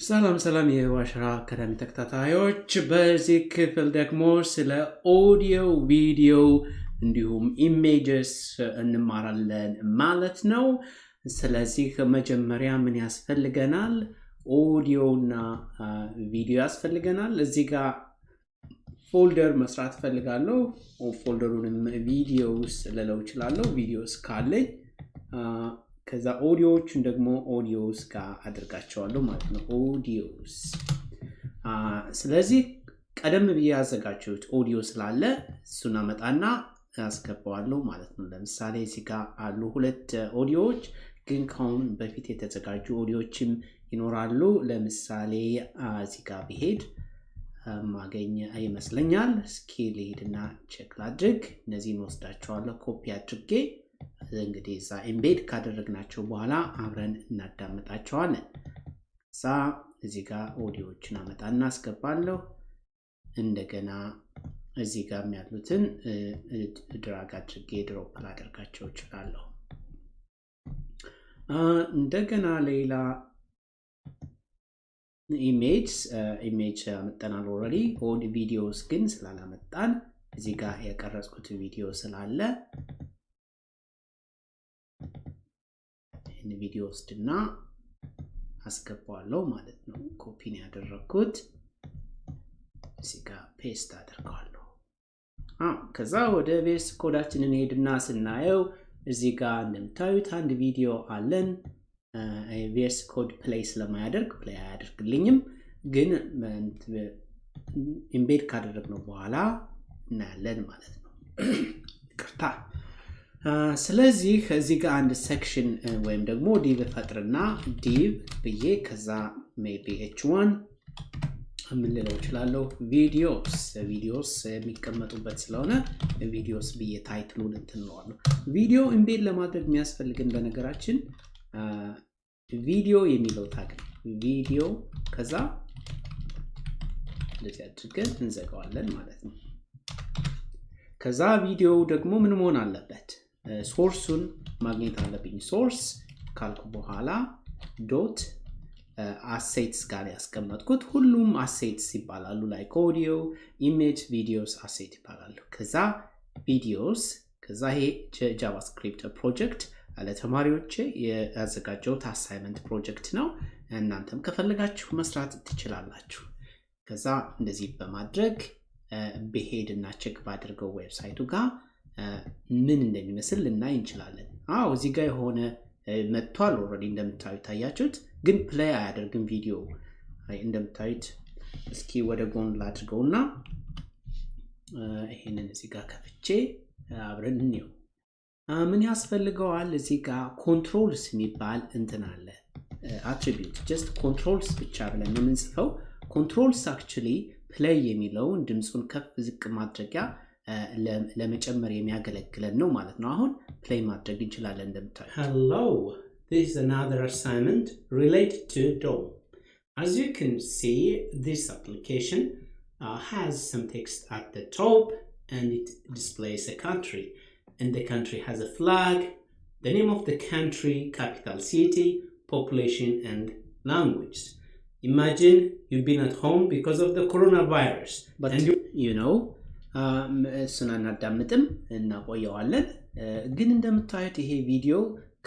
ሰላም ሰላም የዋሽራ አካዳሚ ተከታታዮች በዚህ ክፍል ደግሞ ስለ ኦዲዮ ቪዲዮ እንዲሁም ኢሜጀስ እንማራለን ማለት ነው። ስለዚህ መጀመሪያ ምን ያስፈልገናል? ኦዲዮ እና ቪዲዮ ያስፈልገናል። እዚህ ጋር ፎልደር መስራት ፈልጋለሁ። ፎልደሩንም ቪዲዮስ ልለው እችላለሁ። ቪዲዮስ ካለኝ ከዛ ኦዲዮዎችን ደግሞ ኦዲዮስ ጋር አድርጋቸዋለሁ ማለት ነው። ኦዲዮስ ስለዚህ ቀደም ብዬ ያዘጋጀሁት ኦዲዮ ስላለ እሱን አመጣና አስገባዋለሁ ማለት ነው። ለምሳሌ እዚህ ጋር አሉ ሁለት ኦዲዮዎች፣ ግን ካሁን በፊት የተዘጋጁ ኦዲዮዎችም ይኖራሉ። ለምሳሌ እዚህ ጋር ብሄድ ማገኘ ይመስለኛል። እስኪ ልሄድና ቼክ ላድርግ። እነዚህን ወስዳቸዋለሁ ኮፒ አድርጌ እንግዲህ እዛ ኢምቤድ ካደረግናቸው በኋላ አብረን እናዳምጣቸዋለን። እዛ እዚህ ጋር ኦዲዮዎችን አመጣና አስገባለሁ። እንደገና እዚህ ጋር ያሉትን ድራግ አድርጌ ድሮፕ ላደርጋቸው እችላለሁ። እንደገና ሌላ ኢሜጅ አመጣናል ኦልሬዲ። ቪዲዮስ ግን ስላላመጣን እዚህ ጋር የቀረጽኩት ቪዲዮ ስላለ ይህን ቪዲዮ ወስድና አስገባዋለሁ ማለት ነው። ኮፒን ያደረኩት እዚህ ጋር ፔስት አደርጋለሁ። ከዛ ወደ ቬርስ ኮዳችንን ሄድና ስናየው እዚህ ጋር እንደምታዩት አንድ ቪዲዮ አለን። ቬርስ ኮድ ፕሌይ ስለማያደርግ ፕሌይ አያደርግልኝም፣ ግን ኢምቤድ ካደረግነው በኋላ እናያለን ማለት ነው። ይቅርታ። ስለዚህ እዚህ ጋር አንድ ሴክሽን ወይም ደግሞ ዲቭ ፈጥርና ዲቭ ብዬ ከዛ ሜቢ h1 ምን ልለው እችላለሁ? ቪዲዮስ የሚቀመጡበት ስለሆነ ቪዲዮስ ብዬ ታይትሉን እንትንለዋለሁ። ቪዲዮ ኢምቤድ ለማድረግ የሚያስፈልግን በነገራችን ቪዲዮ የሚለው ታግ ቪዲዮ፣ ከዛ እንደዚህ አድርገን እንዘጋዋለን ማለት ነው። ከዛ ቪዲዮ ደግሞ ምን መሆን አለበት? ሶርሱን ማግኘት አለብኝ። ሶርስ ካልኩ በኋላ ዶት አሴትስ ጋር ያስቀመጥኩት ሁሉም አሴትስ ይባላሉ። ላይክ ኦዲዮ፣ ኢሜጅ፣ ቪዲዮስ አሴት ይባላሉ። ከዛ ቪዲዮስ፣ ከዛ ይሄ ጃቫስክሪፕት ፕሮጀክት ለተማሪዎች ያዘጋጀሁት አሳይመንት ፕሮጀክት ነው። እናንተም ከፈለጋችሁ መስራት ትችላላችሁ። ከዛ እንደዚህ በማድረግ በሄድና ቼክ ባድርገው ዌብሳይቱ ጋር ምን እንደሚመስል ልናይ እንችላለን። እዚህ ጋር የሆነ መጥቷል ኦልሬዲ እንደምታዩት ታያችሁት፣ ግን ፕሌይ አያደርግም ቪዲዮ እንደምታዩት። እስኪ ወደ ጎን ላድርገውና ይሄንን እዚህ ጋር ከፍቼ አብረን እንየው። ምን ያስፈልገዋል? እዚህ ጋር ኮንትሮልስ የሚባል እንትን አለ፣ አትሪቢዩት ጀስት ኮንትሮልስ ብቻ ብለን የምንጽፈው። ኮንትሮልስ አክቹሊ ፕሌይ የሚለውን ድምፁን ከፍ ዝቅ ማድረጊያ ለመጨመር የሚያገለግለን ነው ማለት ነው። አሁን ፕሌይ ማድረግ እንችላለን እንደምታዩት። Hello, this is another assignment related to DOM. As you can see, this application has some text at the top and it displays a country. And the country has a flag, the name of the country, capital city, population, and language. Imagine you've been at home because of the coronavirus. But እሱን አናዳምጥም እናቆየዋለን። ግን እንደምታዩት ይሄ ቪዲዮ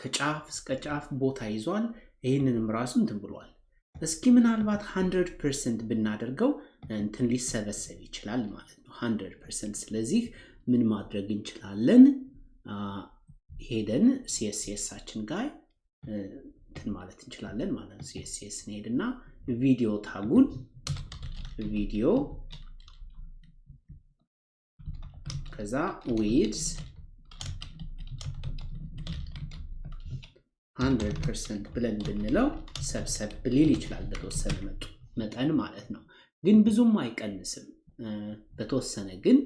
ከጫፍ እስከ ጫፍ ቦታ ይዟል። ይህንንም ራሱ እንትን ብሏል። እስኪ ምናልባት 100% ብናደርገው እንትን ሊሰበሰብ ይችላል ማለት ነው። 100%። ስለዚህ ምን ማድረግ እንችላለን? ሄደን ሲኤስኤሳችን ጋር እንትን ማለት እንችላለን ማለት ነው። ሲኤስኤስ እንሄድና ቪዲዮ ታጉን ቪዲዮ ከዛ ዊድዝ 100% ብለን ብንለው ሰብሰብ ሊል ይችላል በተወሰነ መጠን ማለት ነው። ግን ብዙም አይቀንስም፣ በተወሰነ ግን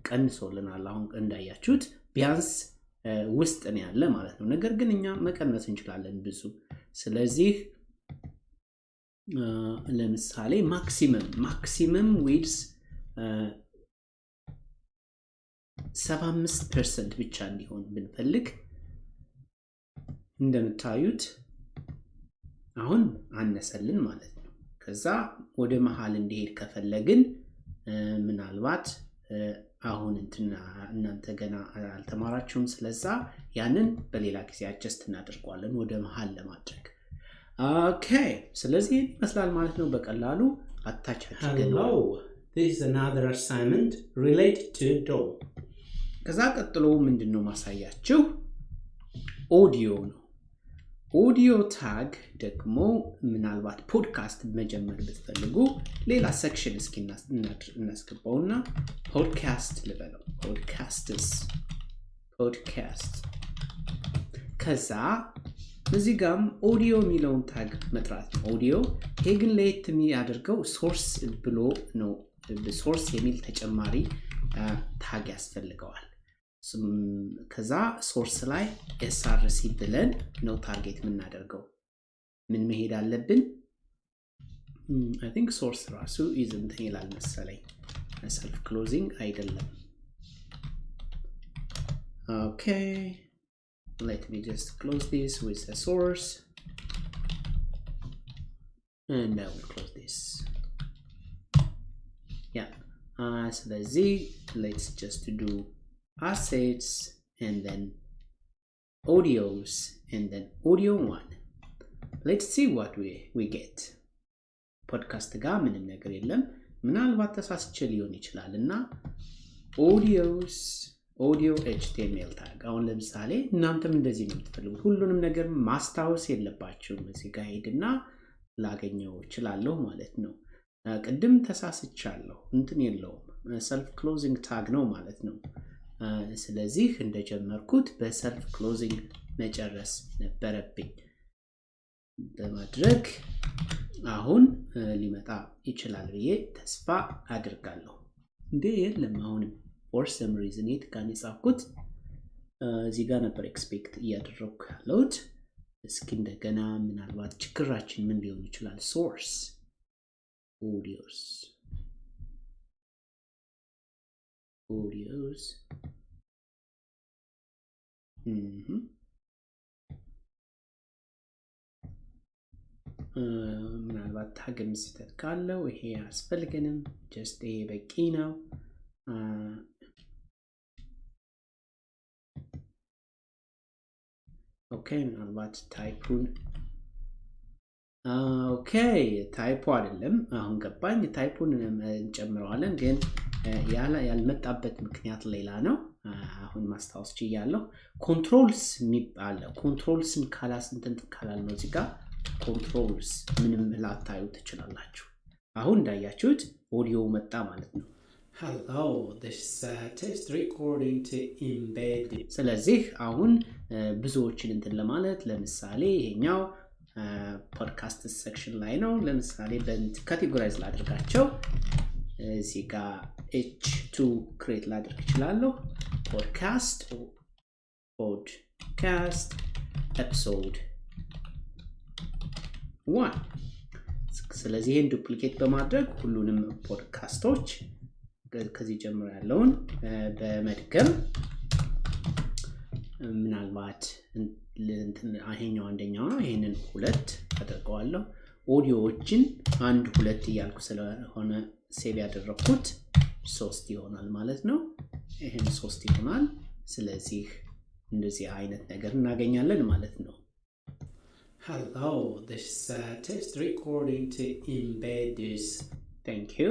ቀንሶልናል። አሁን እንዳያችሁት ቢያንስ ውስጥ ነው ያለ ማለት ነው። ነገር ግን እኛ መቀነስ እንችላለን ብዙ። ስለዚህ ለምሳሌ ማክሲመም ዊድዝ 75% ብቻ እንዲሆን ብንፈልግ እንደምታዩት አሁን አነሰልን ማለት ነው። ከዛ ወደ መሃል እንዲሄድ ከፈለግን ምናልባት አሁን እናንተ ገና አልተማራችሁም ስለዛ ያንን በሌላ ጊዜ አጀስት እናደርጋለን ወደ መሃል ለማድረግ ኦኬ ስለዚህ ይመስላል ማለት ነው በቀላሉ አታች አድርገን Hello, this is another assignment related to DAW. ከዛ ቀጥሎ ምንድነው ማሳያችሁ ኦዲዮ ነው ኦዲዮ ታግ ደግሞ ምናልባት ፖድካስት መጀመር ብትፈልጉ ሌላ ሴክሽን እስኪ እናስገባውና ፖድካስት ልበለው ፖድካስት ከዛ እዚህ ጋም ኦዲዮ የሚለውን ታግ መጥራት ነው ኦዲዮ ይሄ ግን ለየት የሚያደርገው ሶርስ ብሎ ነው ሶርስ የሚል ተጨማሪ ታግ ያስፈልገዋል ከዛ ሶርስ ላይ src ብለን ነው ታርጌት የምናደርገው ምን መሄድ አለብን I think source ራሱ isn't ይላል መሰለኝ self closing አይደለም okay let me just close this with a source and I will close this yeah so let's just do assets and then audios and then audio 1 let's see what we get podcast ጋር ምንም ነገር የለም ምናልባት ተሳስቼ ሊሆን ይችላልና audio html tag አሁን ለምሳሌ እናንተም እንደዚህ ነው የምትፈልጉት ሁሉንም ነገር ማስታወስ የለባችሁም እዚህ ጋር ሄድና ላገኘው እችላለሁ ማለት ነው ቅድም ተሳስቻለሁ እንትን የለውም self closing tag ነው ማለት ነው ስለዚህ እንደጀመርኩት በሰልፍ ክሎዚንግ መጨረስ ነበረብኝ በማድረግ አሁን ሊመጣ ይችላል ብዬ ተስፋ አድርጋለሁ እንዴ የለም አሁን for some reason it can ይጻፍኩት እዚህ ጋር ነበር ኤክስፔክት እያደረኩ ያለሁት እስኪ እንደገና ምናልባት ችግራችን ምን ሊሆን ይችላል source audios ምናልባት ታግም ስህተት ካለው ይሄ ያስፈልገንም just ይሄ በቂ ነው ኦኬ ምናልባት ታይፑን ኦኬ ታይፑ አይደለም አሁን ገባኝ ታይፑን እንጨምረዋለን ግን ያልመጣበት ምክንያት ሌላ ነው አሁን ማስታወስ ይያለሁ ኮንትሮልስ የሚባል ኮንትሮልስን ካላል ነው እዚህ ጋር ኮንትሮልስ ምንም ላታዩ ትችላላችሁ አሁን እንዳያችሁት ኦዲዮ መጣ ማለት ነው Hello, this is a test recording to embed. ስለዚህ አሁን ብዙዎችን እንትን ለማለት ለምሳሌ ይሄኛው ፖድካስት ሴክሽን ላይ ነው ለምሳሌ በካቴጎራይዝ ላድርጋቸው እዚህ ጋር h2 ክሬት ላድርግ ይችላልው ፖድካስት ኤፒሶድ 1 ስለዚህ ይሄን ዱፕሊኬት በማድረግ ሁሉንም ፖድካስቶች ከዚህ ጀምሮ ያለውን በመድገም ምናልባት ይሄኛው አንደኛው ነው ይሄንን ሁለት አድርገዋለሁ ኦዲዮዎችን አንድ ሁለት እያልኩ ስለሆነ ሴቭ ያደረኩት 3 ይሆናል ማለት ነው ይሄን 3 ይሆናል ስለዚህ እንደዚህ አይነት ነገር እናገኛለን ማለት ነው Hello, this is a test recording to embed this. Thank you.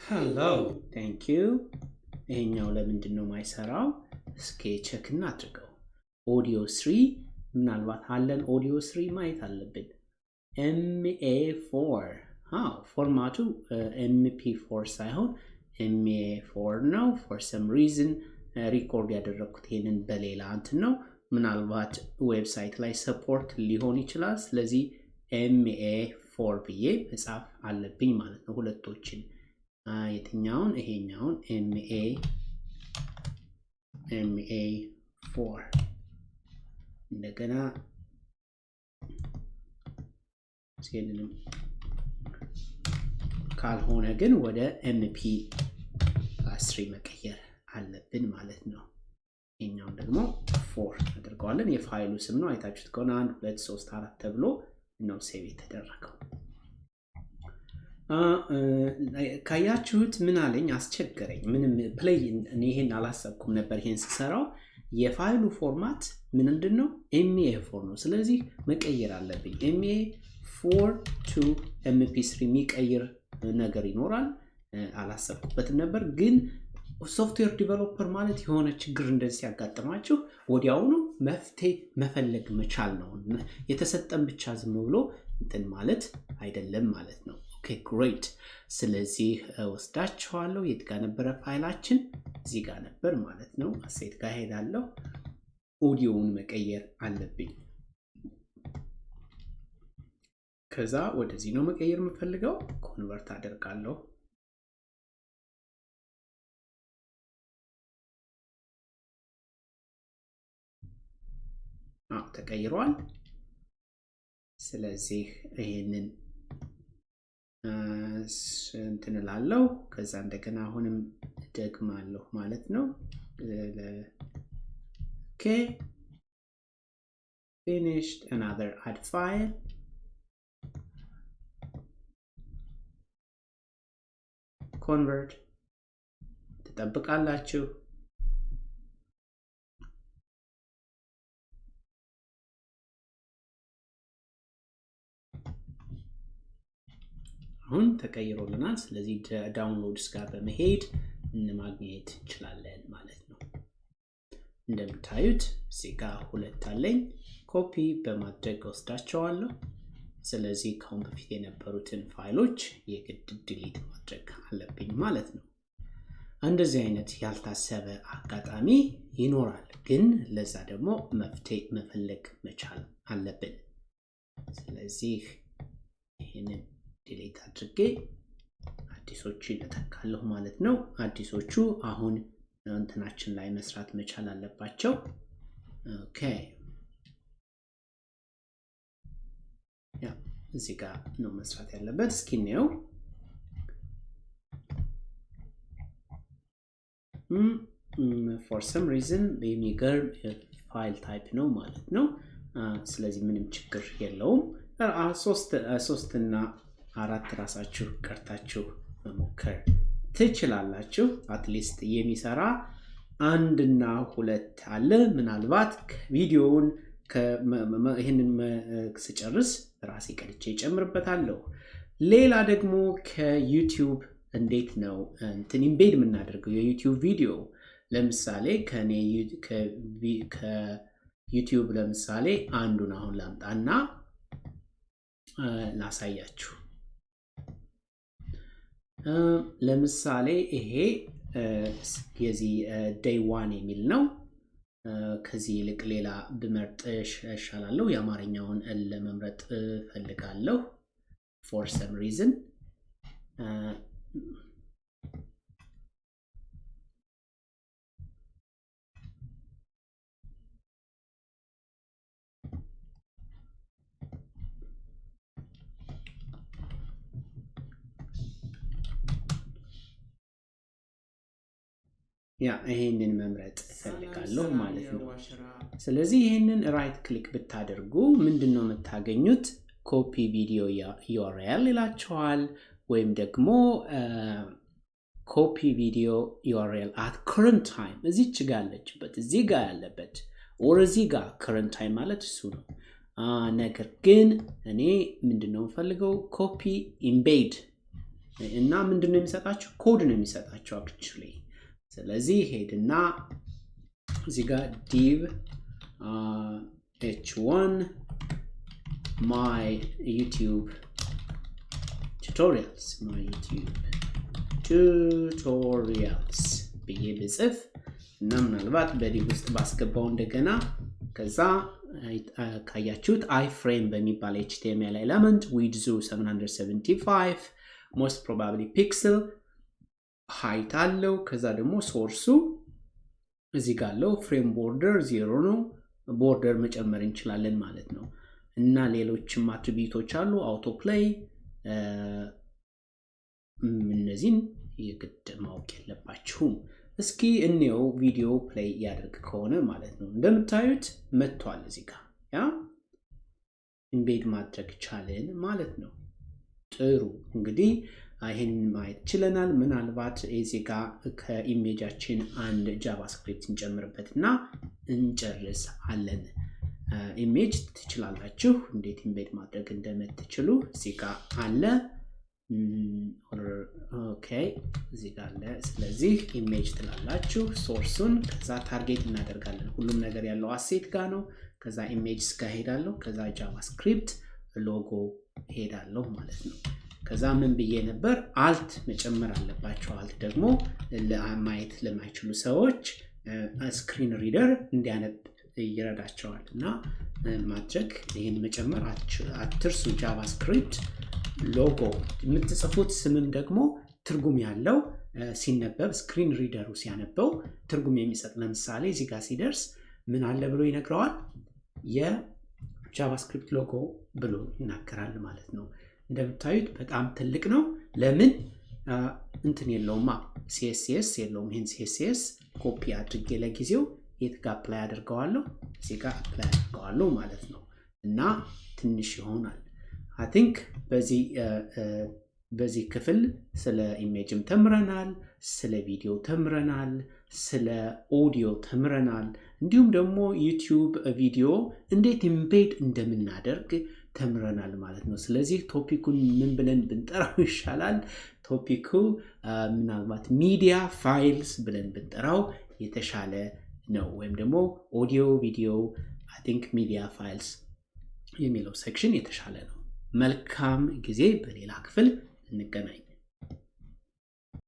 Hello. Thank you. ይሄኛው ለምንድን ነው ማይሰራው እስኪ ቼክ እናድርገው audio 3 ምናልባት አለን audio 3 ማየት አለብን MA4 ፎርማቱ MP4 ሳይሆን MA4 ነው for some reason ሪኮርድ ያደረኩት ይሄንን በሌላ እንትን ነው ምናልባት ዌብሳይት ላይ ሰፖርት ሊሆን ይችላል ስለዚህ MA4 ብዬ መጻፍ አለብኝ ማለት ነው ሁለቶችን የትኛውን ይሄኛውን MA4 እንደገና ሲልንም ካልሆነ ግን ወደ MP3 መቀየር አለብን ማለት ነው ይሄኛው ደግሞ 4 አድርገዋለን የፋይሉ ስም ነው አይታችሁት ከሆነ 1 2 3 4 ተብሎ ነው ሴቭ የተደረገው ካያችሁት ምን አለኝ አስቸገረኝ ምንም ፕሌይ እኔ ይሄን አላሰብኩም ነበር ይሄን ስሰራው የፋይሉ ፎርማት ምንድነው MA4 ነው ስለዚህ መቀየር አለብኝ MA4 to MP3 የሚቀይር ነገር ይኖራል አላሰብኩበትም ነበር ግን ሶፍትዌር ዲቨሎፐር ማለት የሆነ ችግር እንደዚህ ያጋጥማችሁ ወዲያውኑ መፍትሄ መፈለግ መቻል ነው የተሰጠን ብቻ ዝም ብሎ እንትን ማለት አይደለም ማለት ነው ኦኬ ግሬት ስለዚህ ወስዳችኋለሁ የት ጋር ነበር ፋይላችን እዚህ ጋር ነበር ማለት ነው አሴት ጋር ሄዳለሁ ኦዲዮውን መቀየር አለብኝ ከዛ ወደዚህ ነው መቀየር የምፈልገው ኮንቨርት አደርጋለሁ ተቀይሯል ስለዚህ ይሄንን እንትንላለው ከዛ እንደገና አሁንም ደግማለሁ ማለት ነው ኦኬ finished another add file convert ተጠብቃላችሁ አሁን ተቀይሮልናል ስለዚህ ዳውንሎድስ ጋር በመሄድ እንማግኘት እንችላለን ማለት ነው እንደምታዩት እዚህ ጋር ሁለት አለኝ ኮፒ በማድረግ ወስዳቸዋለሁ ስለዚህ ካሁን በፊት የነበሩትን ፋይሎች የግድ ዲሊት ማድረግ አለብኝ ማለት ነው እንደዚህ አይነት ያልታሰበ አጋጣሚ ይኖራል ግን ለዛ ደግሞ መፍትሄ መፈለግ መቻል አለብን ስለዚህ ይሄንን ዲሊት አድርጌ አዲሶችን እተካለሁ ማለት ነው አዲሶቹ አሁን እንትናችን ላይ መስራት መቻል አለባቸው ኦኬ ያ እዚህ ጋር ነው መስራት ያለበት እስኪ ነው for some reason የሚገርም ፋይል ታይፕ ነው ማለት ነው ስለዚህ ምንም ችግር የለውም ሶስት እና አራት ራሳችሁ ቀርታችሁ መሞከር ትችላላችሁ አትሊስት የሚሰራ አንድ እና ሁለት አለ ምናልባት ቪዲዮውን ይሄንን ስጨርስ ራሴ ቀርጬ ጨምርበታለሁ ሌላ ደግሞ ከዩቲዩብ እንዴት ነው እንትን ኢምቤድ የምናደርገው የዩቲዩብ ቪዲዮ ለምሳሌ ከዩቲዩብ ለምሳሌ አንዱን አሁን ላምጣና ላሳያችሁ ለምሳሌ ይሄ የዚህ day 1 የሚል ነው ከዚህ ይልቅ ሌላ ብመርጥ ይሻላል የአማርኛውን ለመምረጥ ፈልጋለሁ for some reason ያ ይሄንን መምረጥ ፈልጋለሁ ማለት ነው ስለዚህ ይሄንን ራይት ክሊክ ብታደርጉ ምንድነው የምታገኙት ኮፒ ቪዲዮ URL ይላችኋል ወይም ደግሞ ኮፒ ቪዲዮ URL at current time እዚች ጋር ያለችበት እዚህ ጋር ያለበት or እዚህ ጋር current time ማለት እሱ ነው ነገር ግን እኔ ምንድነው ፈልገው ኮፒ embed እና ምንድነው የሚሰጣችሁ ኮድ ነው የሚሰጣችሁ actually ስለዚህ ሄድና እዚህ ጋር div h1 my YouTube tutorials ብዬ ብጽፍ እና ምናልባት በዲቭ ውስጥ ባስገባው እንደገና ከዛ ካያችሁት iframe በሚባል HTML element width 775 most probably pixel height አለው ከዛ ደግሞ ሶርሱ እዚህ ጋር አለው frame border 0 ነው border መጨመር እንችላለን ማለት ነው እና ሌሎችም አትሪቢዩቶች አሉ auto play እነዚህን የግድ ማወቅ የለባችሁም እስኪ እንየው ቪዲዮ ፕሌይ ያደርግ ከሆነ ማለት ነው እንደምታዩት መጥቷል እዚህ ጋር ያ ኢምቤድ ማድረግ ቻለን ማለት ነው ጥሩ እንግዲህ ይሄን ማየት ችለናል። ምናልባት እዚህ ጋር ከኢሜጃችን አንድ ጃቫስክሪፕት እንጨምርበትና እንጨርሳለን። ኢሜጅ ትችላላችሁ እንዴት ኢምቤድ ማድረግ እንደምትችሉ እዚህ ጋር አለ። ኦኬ እዚህ ጋር አለ። ስለዚህ ኢሜጅ ትላላችሁ ሶርሱን፣ ከዛ ታርጌት እናደርጋለን። ሁሉም ነገር ያለው አሴት ጋር ነው። ከዛ ኢሜጅስ ጋር ሄዳለሁ። ከዛ ጃቫስክሪፕት ሎጎ ሄዳለሁ ማለት ነው። ከዛ ምን ብዬ ነበር? አልት መጨመር አለባቸው። አልት ደግሞ ለማየት ለማይችሉ ሰዎች ስክሪን ሪደር እንዲያነብ ይረዳቸዋል እና ማድረግ ይሄን መጨመር አትርሱ። ጃቫስክሪፕት ሎጎ የምትጽፉት ስምም ደግሞ ትርጉም ያለው ሲነበብ ስክሪን ሪደሩ ሲያነበው ትርጉም የሚሰጥ ለምሳሌ እዚህ ጋር ሲደርስ ምን አለ ብሎ ይነግረዋል? የጃቫስክሪፕት ሎጎ ብሎ ይናገራል ማለት ነው። እንደምታዩት በጣም ትልቅ ነው። ለምን እንትን የለውማ ሲኤስኤስ የለውም። ይሄን ሲኤስኤስ ኮፒ አድርጌ ለጊዜው የት ጋር አፕላይ አድርገዋለሁ? እዚህ ጋር አፕላይ አድርገዋለሁ ማለት ነው እና ትንሽ ይሆናል። አይ ቲንክ በዚህ ክፍል ስለ ኢሜጅም ተምረናል፣ ስለ ቪዲዮ ተምረናል፣ ስለ ኦዲዮ ተምረናል። እንዲሁም ደግሞ ዩቲዩብ ቪዲዮ እንዴት ኢምቤድ እንደምናደርግ ተምረናል ማለት ነው። ስለዚህ ቶፒኩን ምን ብለን ብንጠራው ይሻላል? ቶፒኩ ምናልባት ሚዲያ ፋይልስ ብለን ብንጠራው የተሻለ ነው። ወይም ደግሞ ኦዲዮ ቪዲዮ አይ ቲንክ ሚዲያ ፋይልስ የሚለው ሴክሽን የተሻለ ነው። መልካም ጊዜ። በሌላ ክፍል እንገናኝ።